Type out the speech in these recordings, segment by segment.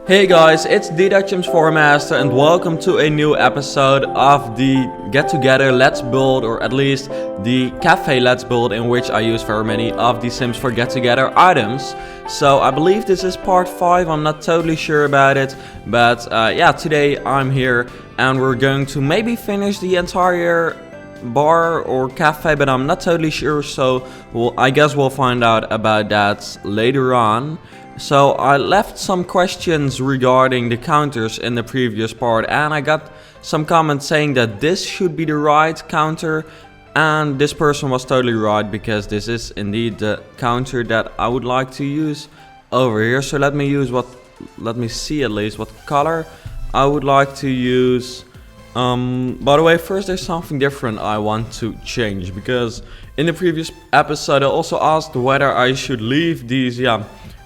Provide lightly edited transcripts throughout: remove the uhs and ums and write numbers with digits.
Hey guys, it's the4master and welcome to a new episode of the Get Together Let's Build, or at least the Cafe Let's Build, in which I use very many of the Sims for Get Together items. So I believe this is part 5, I'm not totally sure about it, but yeah, today I'm here and we're going to maybe finish the entire bar or cafe, but I'm not totally sure, so I guess we'll find out about that later on. So I left some questions regarding the counters in the previous part, and I got some comments saying that this should be the right counter, and this person was totally right, because this is indeed the counter that I would like to use over here. So let me see at least what color I would like to use. By the way, first there's something different I want to change, because in the previous episode I also asked whether I should leave these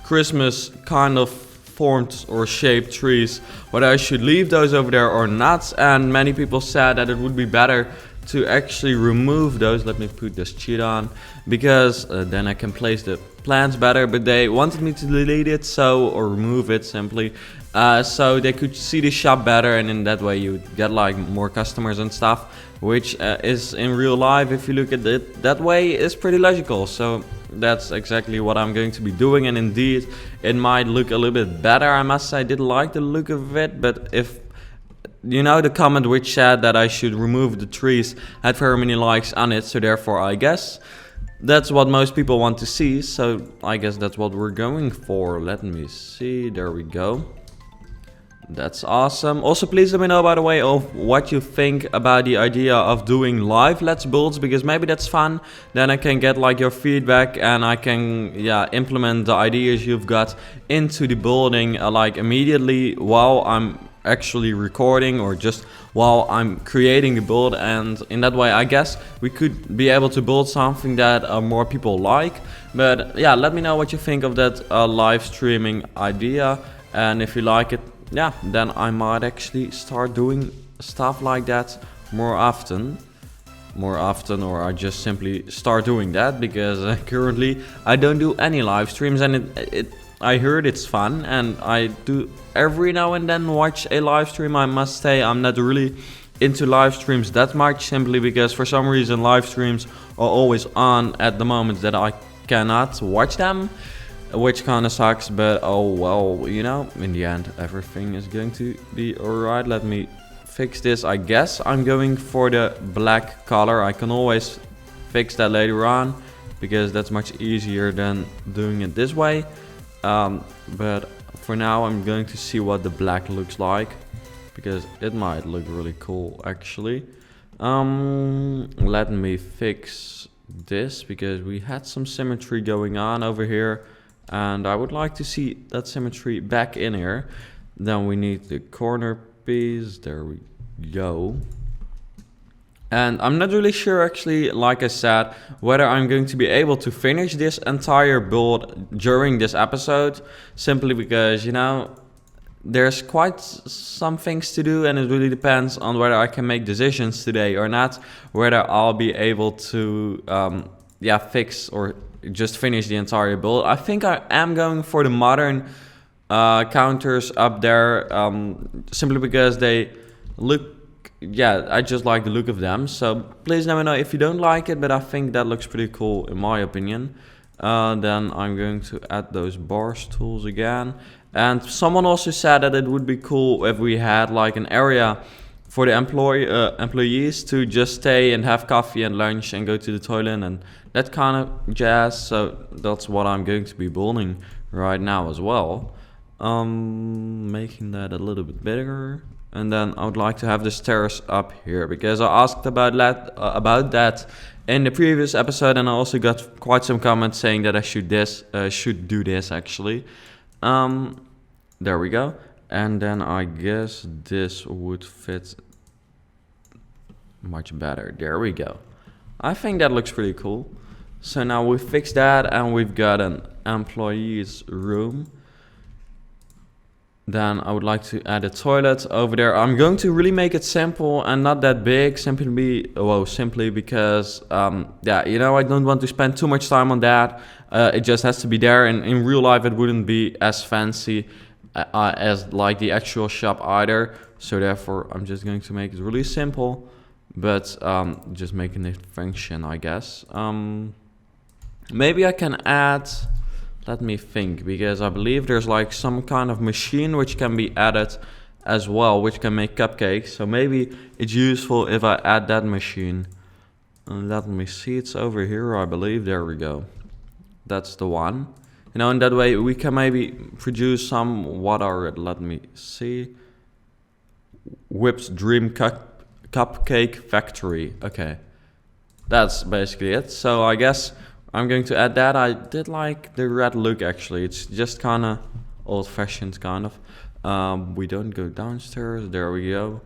Christmas kind of formed or shaped trees, whether I should leave those over there or not, and many people said that it would be better to actually remove those. Let me put this cheat on, because then I can place the plants better, but they wanted me to delete it, or remove it simply, so they could see the shop better, and in that way you would get like more customers and stuff, which is in real life, if you look at it that way, is pretty logical. So that's exactly what I'm going to be doing, and indeed it might look a little bit better. I must say I did like the look of it, but if you know, the comment which said that I should remove the trees had very many likes on it, so therefore I guess that's what most people want to see, so I guess that's what we're going for. Let me see, there we go. That's awesome. Also, please let me know, by the way, of what you think about the idea of doing live Let's Builds, because maybe that's fun. Then I can get like your feedback, and I can implement the ideas you've got into the building like immediately while I'm actually recording, or just while I'm creating the build, and in that way I guess we could be able to build something that more people like. But yeah, let me know what you think of that live streaming idea, and if you like it, then I might actually start doing stuff like that more often, or I just simply start doing that, because currently I don't do any live streams, and I heard it's fun, and I do every now and then watch a live stream. I must say I'm not really into live streams that much, simply because for some reason live streams are always on at the moment that I cannot watch them, which kind of sucks, but oh well, you know, in the end everything is going to be alright. Let me fix this. I guess I'm going for the black color. I can always fix that later on, because that's much easier than doing it this way. But for now I'm going to see what the black looks like, because it might look really cool actually. Let me fix this, because we had some symmetry going on over here, and I would like to see that symmetry back in here. Then we need the corner piece. There we go. And I'm not really sure actually, like I said, whether I'm going to be able to finish this entire build during this episode, simply because, you know, there's quite some things to do, and it really depends on whether I can make decisions today or not, whether I'll be able to fix or just finish the entire build. I think I am going for the modern counters up there, simply because they look, I just like the look of them. So please let me know if you don't like it, but I think that looks pretty cool in my opinion. Then I'm going to add those bars tools again. And someone also said that it would be cool if we had like an area for the employees to just stay and have coffee and lunch and go to the toilet and that kind of jazz. So that's what I'm going to be building right now as well. Making that a little bit bigger. And then I would like to have the stairs up here, because I asked about that in the previous episode, and I also got quite some comments saying that I should do this actually. There we go. And then I guess this would fit much better. There we go. I think that looks pretty cool. So now we fixed that, and we've got an employees room. Then I would like to add a toilet over there. I'm going to really make it simple and not that big, simply because, you know, I don't want to spend too much time on that. It just has to be there, and in real life it wouldn't be as fancy as like the actual shop either. So therefore I'm just going to make it really simple, but just making it function, I guess. Maybe I can add, let me think, because I believe there's like some kind of machine which can be added as well, which can make cupcakes. So maybe it's useful if I add that machine. Let me see, it's over here, I believe. There we go. That's the one. You know, in that way we can maybe produce some, what are it? Let me see. Whipped Dream Cupcake Factory. Okay. That's basically it. So I guess I'm going to add that. I did like the red look actually. It's just kind of old-fashioned kind of. We don't go downstairs. There we go.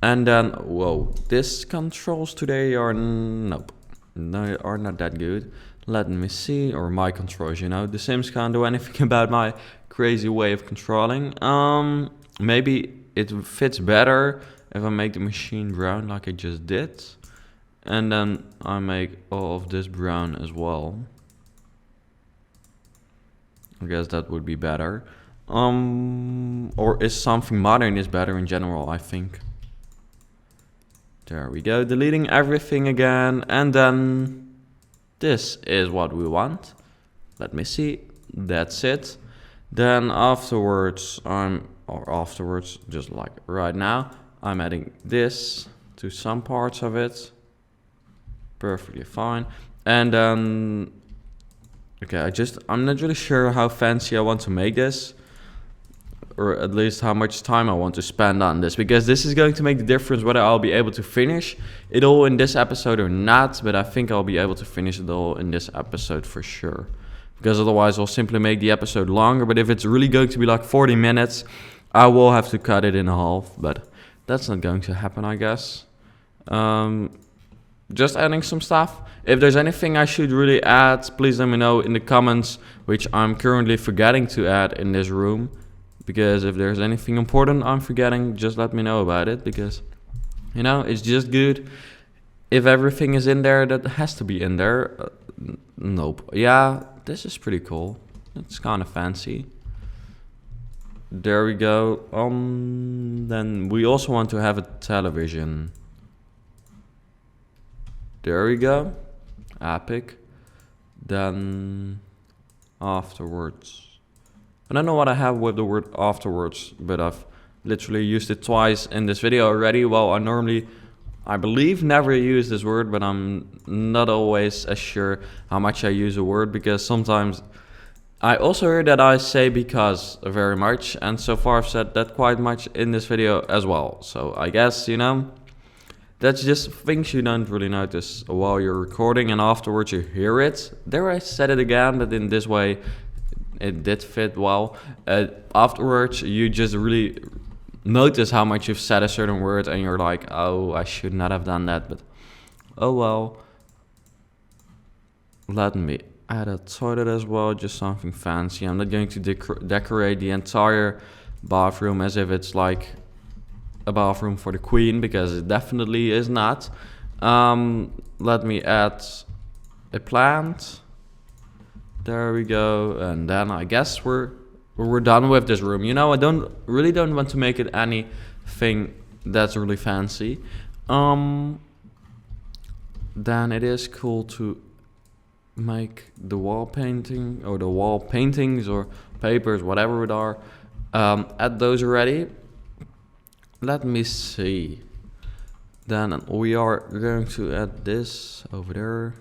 And then, whoa, this controls today are, nope, no, are not that good. Let me see, or my controls, you know. The Sims can't do anything about my crazy way of controlling. Maybe it fits better if I make the machine brown like I just did. And then I make all of this brown as well. I guess that would be better. Or is something modern is better in general, I think. There we go, deleting everything again, and then this is what we want. Let me see, that's it. Then afterwards, just like right now, I'm adding this to some parts of it. Perfectly fine. And then, okay, I'm not really sure how fancy I want to make this, or at least how much time I want to spend on this, because this is going to make the difference whether I'll be able to finish it all in this episode or not. But I think I'll be able to finish it all in this episode for sure, because otherwise I'll simply make the episode longer. But if it's really going to be like 40 minutes, I will have to cut it in half, but that's not going to happen, I guess. Just adding some stuff. If there's anything I should really add, please let me know in the comments, which I'm currently forgetting to add in this room. Because if there's anything important I'm forgetting, just let me know about it. Because, you know, it's just good if everything is in there that has to be in there. Nope. Yeah, this is pretty cool. It's kind of fancy. There we go. Then we also want to have a television. There we go. Epic. Then afterwards, I don't know what I have with the word afterwards, but I've literally used it twice in this video already. Well, I believe never use this word, but I'm not always as sure how much I use a word, because sometimes I also heard that I say because very much, and so far I've said that quite much in this video as well. So I guess, you know, that's just things you don't really notice while you're recording, and afterwards you hear it. There I said it again, but in this way it did fit well. Afterwards you just really notice how much you've said a certain word, and you're like, oh, I should not have done that, but oh well. Let me add a toilet as well, just something fancy. I'm not going to decorate the entire bathroom as if it's like a bathroom for the queen, because it definitely is not. Let me add a plant. There we go, and then I guess we're done with this room. You know, I don't want to make it anything that's really fancy. Then it is cool to make the wall painting, or the wall paintings or papers, whatever it are. Add those already. Let me see. Then we are going to add this over there.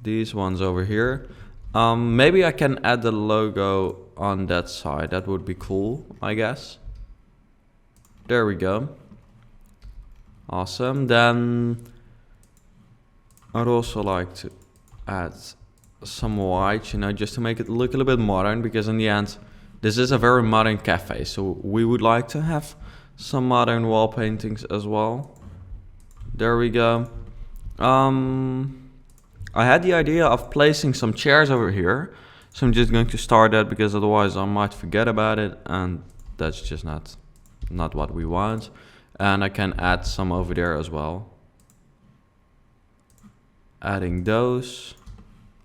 These ones over here. Maybe I can add the logo on that side. That would be cool, I guess. There we go. Awesome. Then I'd also like to add some white, you know, just to make it look a little bit modern, because in the end this is a very modern cafe, so we would like to have some modern wall paintings as well. There we go. I had the idea of placing some chairs over here, so I'm just going to start that, because otherwise I might forget about it, and that's just not what we want. And I can add some over there as well. Adding those.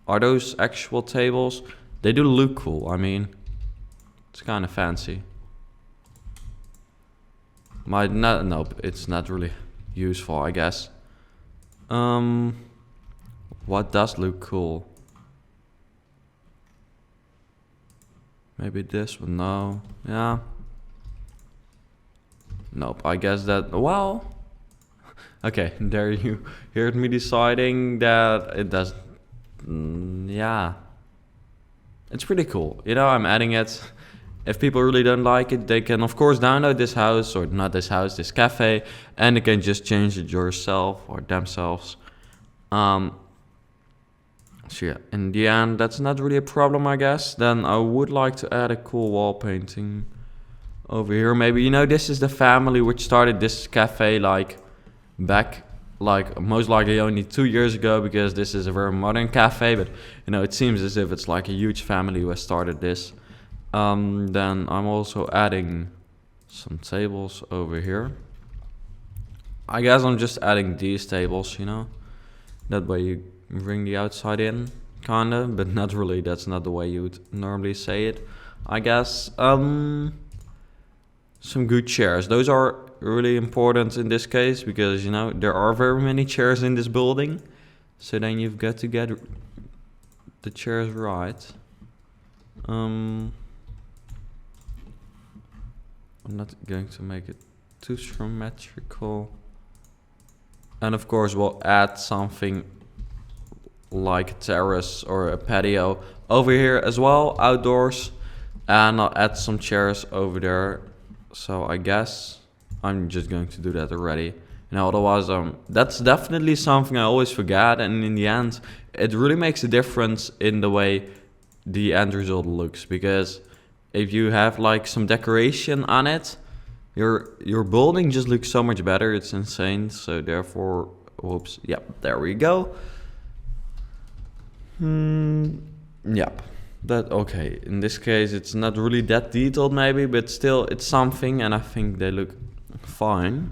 Are those actual tables? They do look cool, I mean. It's kind of fancy. Might not. Nope, it's not really useful, I guess. What does look cool? Maybe this one. No. Yeah. Nope. I guess that. Well. Okay. There you heard me deciding that it does. Yeah. It's pretty cool. You know, I'm adding it. If people really don't like it, they can of course download this house, or not this house, this cafe, and they can just change it yourself or themselves. So yeah, in the end, that's not really a problem, I guess. Then I would like to add a cool wall painting over here. Maybe, you know, this is the family which started this cafe like back, like most likely only 2 years ago, because this is a very modern cafe. But you know, it seems as if it's like a huge family who has started this. Then I'm also adding some tables over here. I guess I'm just adding these tables, you know. That way you bring the outside in, kinda, but not really. That's not the way you would normally say it, I guess. Some good chairs. Those are really important in this case, because, you know, there are very many chairs in this building. So then you've got to get the chairs right. I'm not going to make it too symmetrical. And of course we'll add something like a terrace or a patio over here as well, outdoors. And I'll add some chairs over there. So I guess I'm just going to do that already. You know, otherwise that's definitely something I always forget, and in the end it really makes a difference in the way the end result looks, because if you have like some decoration on it, your building just looks so much better. It's insane. So therefore, whoops, yep, there we go. Yep, that okay. In this case, it's not really that detailed maybe, but still it's something, and I think they look fine.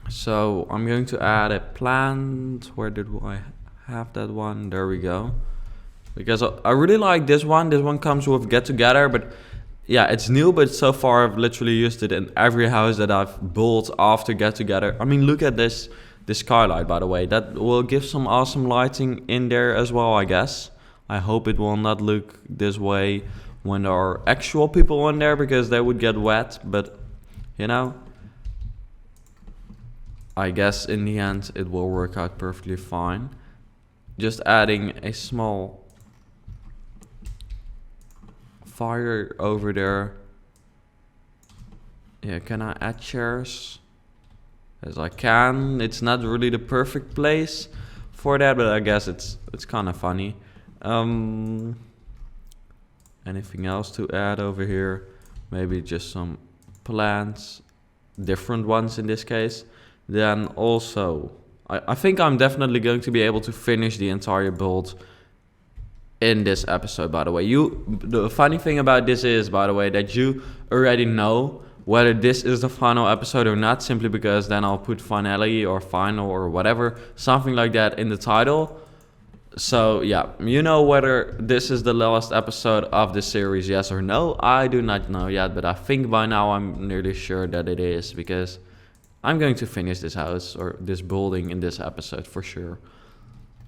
So I'm going to add a plant. Where did I have that one? There we go. Because I really like this one. This one comes with Get Together, but yeah, it's new, but so far I've literally used it in every house that I've built after Get Together. I mean, look at this skylight, by the way. That will give some awesome lighting in there as well, I guess. I hope it will not look this way when there are actual people in there, because they would get wet, but you know, I guess in the end it will work out perfectly fine. Just adding a small fire over there. Yeah, can I add chairs? As I can. It's not really the perfect place for that, but I guess it's kind of funny. Anything else to add over here? Maybe just some plants, different ones in this case. Then also, I think I'm definitely going to be able to finish the entire build in this episode, by the way. The funny thing about this is, by the way, that you already know whether this is the final episode or not, simply because then I'll put finale or final or whatever, something like that in the title. So yeah, you know whether this is the last episode of the series, yes or no. I do not know yet, but I think by now I'm nearly sure that it is, because I'm going to finish this house or this building in this episode for sure.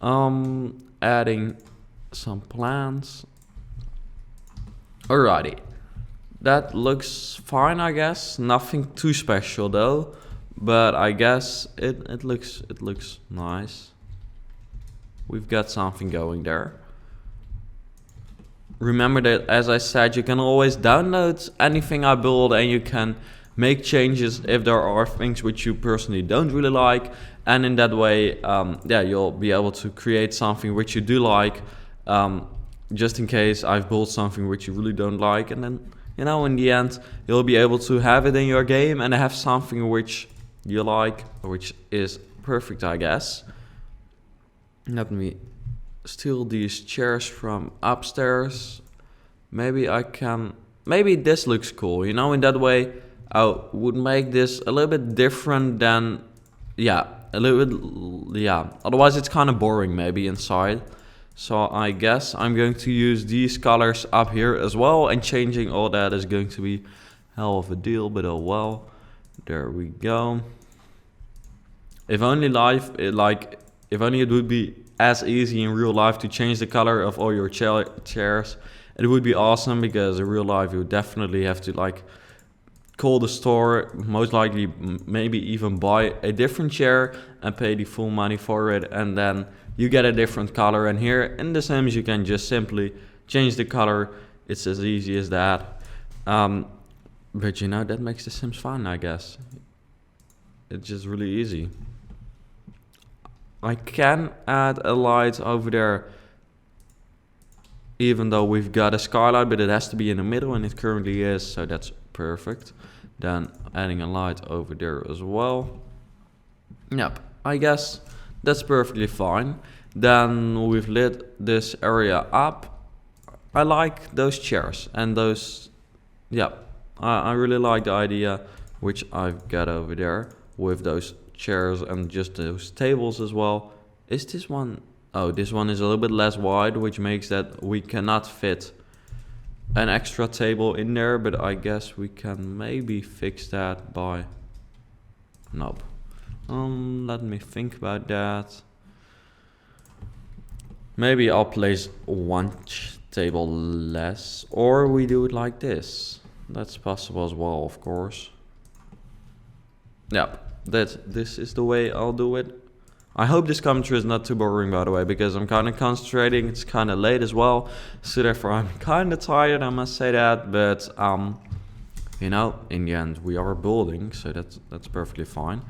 Adding some plants. Alrighty, that looks fine, I guess. Nothing too special though, but I guess it looks nice. We've got something going there. Remember that, as I said, you can always download anything I build, and you can make changes if there are things which you personally don't really like, and in that way, yeah, you'll be able to create something which you do like. Just in case I've built something which you really don't like, and then, you know, in the end you'll be able to have it in your game and have something which you like, which is perfect, I guess. Let me steal these chairs from upstairs. Maybe this looks cool, you know, in that way I would make this a little bit different than, yeah, a little bit, yeah, otherwise it's kind of boring maybe inside. So I guess I'm going to use these colors up here as well, and changing all that is going to be hell of a deal, but oh well. There we go. If only if only it would be as easy in real life to change the color of all your chairs, it would be awesome, because in real life you would definitely have to like call the store, most likely maybe even buy a different chair and pay the full money for it, and then you get a different color. And here in The Sims you can just simply change the color. It's as easy as that. But you know, that makes The Sims fun, I guess. It's just really easy. I can add a light over there, even though we've got a skylight, but it has to be in the middle, and it currently is, so that's perfect. Then adding a light over there as well. Yep, I guess that's perfectly fine. Then we've lit this area up. I like those chairs and those, yeah, I really like the idea which I've got over there with those chairs and just those tables as well. Is this one? Oh, this one is a little bit less wide, which makes that we cannot fit an extra table in there, but I guess we can maybe fix that by, nope. Let me think about that. Maybe I'll place one table less, or we do it like this. That's possible as well, of course. Yep. This is the way I'll do it. I hope this commentary is not too boring, by the way, because I'm kind of concentrating. It's kind of late as well, so therefore I'm kind of tired, I must say that. But you know, in the end we are building, so that's perfectly fine.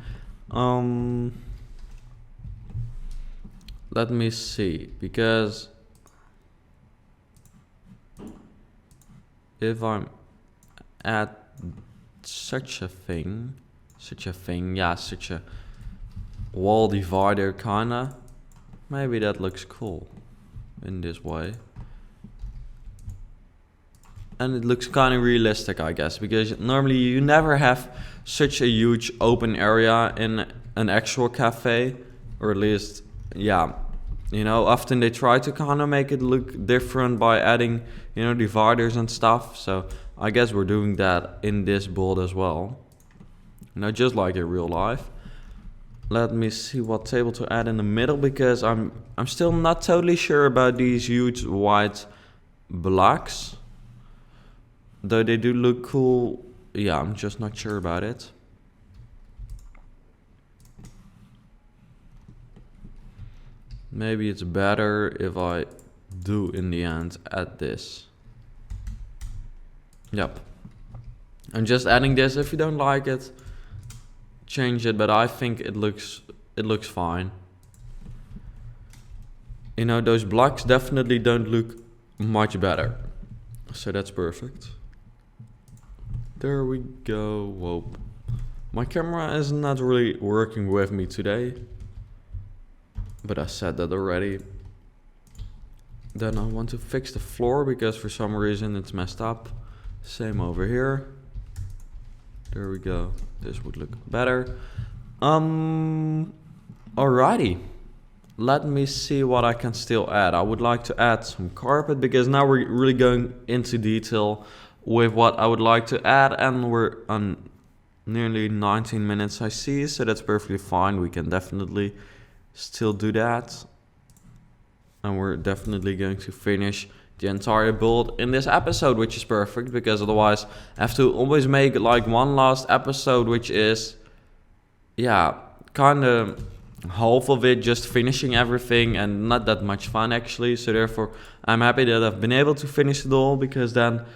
Let me see, because if I'm at such a wall divider kinda, maybe that looks cool in this way. And it looks kind of realistic, I guess, because normally you never have such a huge open area in an actual cafe, or at least, yeah, you know, often they try to kind of make it look different by adding, you know, dividers and stuff. So I guess we're doing that in this build as well. You know, just like in real life. Let me see what table to add in the middle, because I'm still not totally sure about these huge white blocks. Though they do look cool. Yeah, I'm just not sure about it. Maybe it's better if I do in the end add this. Yep. I'm just adding this. If you don't like it, change it, but I think it looks fine. You know, those blocks definitely don't look much better, so that's perfect. There we go. Whoa, my camera is not really working with me today, but I said that already. Then I want to fix the floor, because for some reason it's messed up. Same over here. There we go. This would look better. Alrighty. Let me see what I can still add. I would like to add some carpet, because now we're really going into detail with what I would like to add, and we're on nearly 19 minutes I see, so that's perfectly fine. We can definitely still do that. And we're definitely going to finish the entire build in this episode, which is perfect, because otherwise I have to always make like one last episode, which is, yeah, kind of half of it just finishing everything, and not that much fun actually. So therefore I'm happy that I've been able to finish it all, because then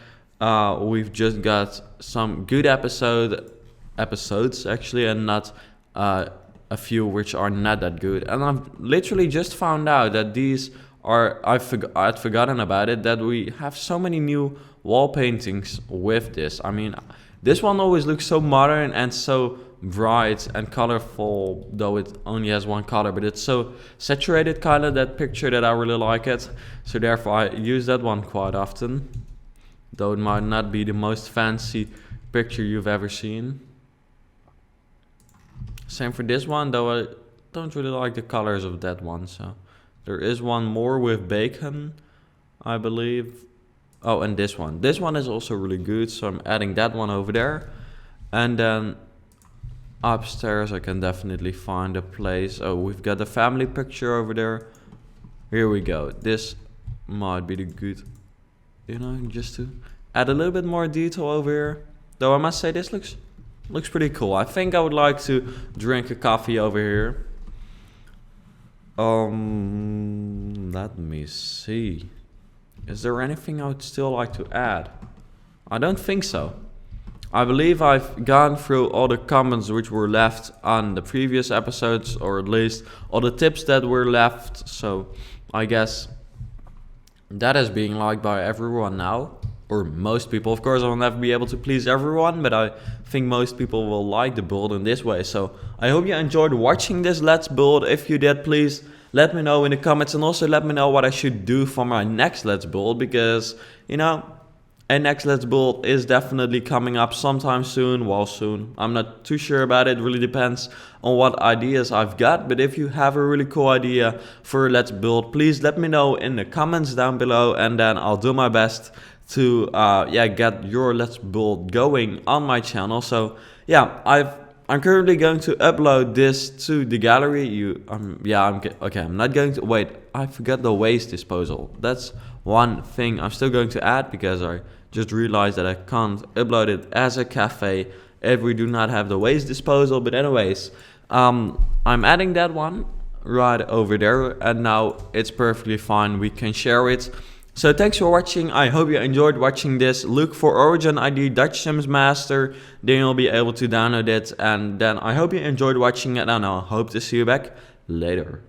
we've just got some good episodes actually, and not a few which are not that good. And I've literally just found out that these are, I'd forgotten about it, that we have so many new wall paintings with this. I mean, this one always looks so modern and so bright and colorful, though it only has one color, but it's so saturated color, that picture, that I really like it. So therefore I use that one quite often, though it might not be the most fancy picture you've ever seen. Same for this one, though I don't really like the colors of that one, so There is one more with bacon, I believe. Oh, and this one. This one is also really good, so I'm adding that one over there. And then upstairs I can definitely find a place. Oh, we've got the family picture over there. Here we go. This might be the good, you know, just to add a little bit more detail over here. Though I must say this looks pretty cool. I think I would like to drink a coffee over here. Let me see. Is there anything I would still like to add? I don't think so. I believe I've gone through all the comments which were left on the previous episodes, or at least all the tips that were left. So I guess that is being liked by everyone now, or most people. Of course, I will never be able to please everyone, but I think most people will like the build in this way. So I hope you enjoyed watching this Let's Build. If you did, please let me know in the comments, and also let me know what I should do for my next Let's Build, because, you know, a next Let's Build is definitely coming up sometime soon. Well, soon. I'm not too sure about it. It really depends on what ideas I've got. But if you have a really cool idea for a Let's Build, please let me know in the comments down below, and then I'll do my best to get your Let's Build going on my channel. So yeah, I'm currently going to upload this to the gallery. I'm not going to wait. I forgot the waste disposal. That's one thing I'm still going to add, because I just realized that I can't upload it as a cafe if we do not have the waste disposal. But anyways, I'm adding that one right over there, and now it's perfectly fine. We can share it. So thanks for watching. I hope you enjoyed watching this. Look for Origin ID Dutch Sims Master, then you'll be able to download it. And then I hope you enjoyed watching it, and I hope to see you back later.